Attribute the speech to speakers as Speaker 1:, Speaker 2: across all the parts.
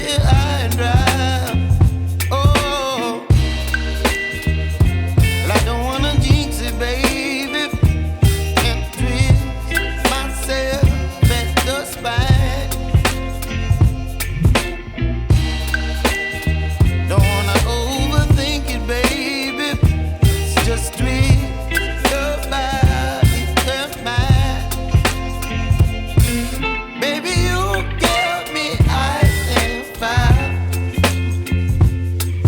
Speaker 1: here high and dry. Oh, well, I don't wanna jinx it, baby, and twist myself at the spine. Don't wanna overthink it, baby. It's just twist your body and mine. Baby, you give me ice and fire.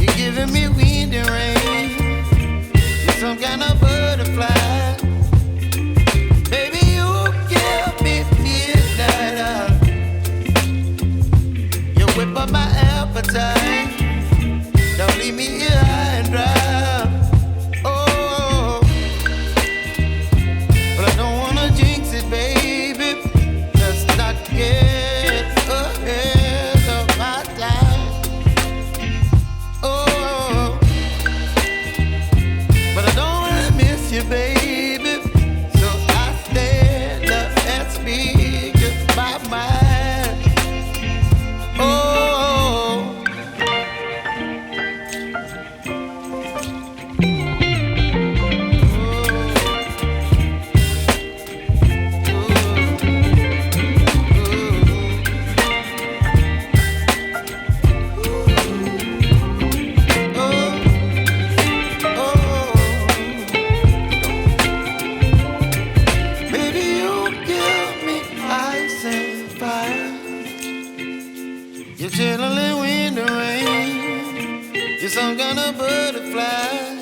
Speaker 1: You're giving me wind and rain. You're some kind of butterfly. Baby, you give me midnight hour. You whip up my appetite. Don't leave me here high and dry. Oh, but I don't wanna jinx it, baby. Let's not get ahead of my time. Oh, but I don't wanna miss you, baby. So I stand up and speak my mind. Oh. Baby, you give me ice and fire. You're chilling in wind and rain. You're some kind of butterfly.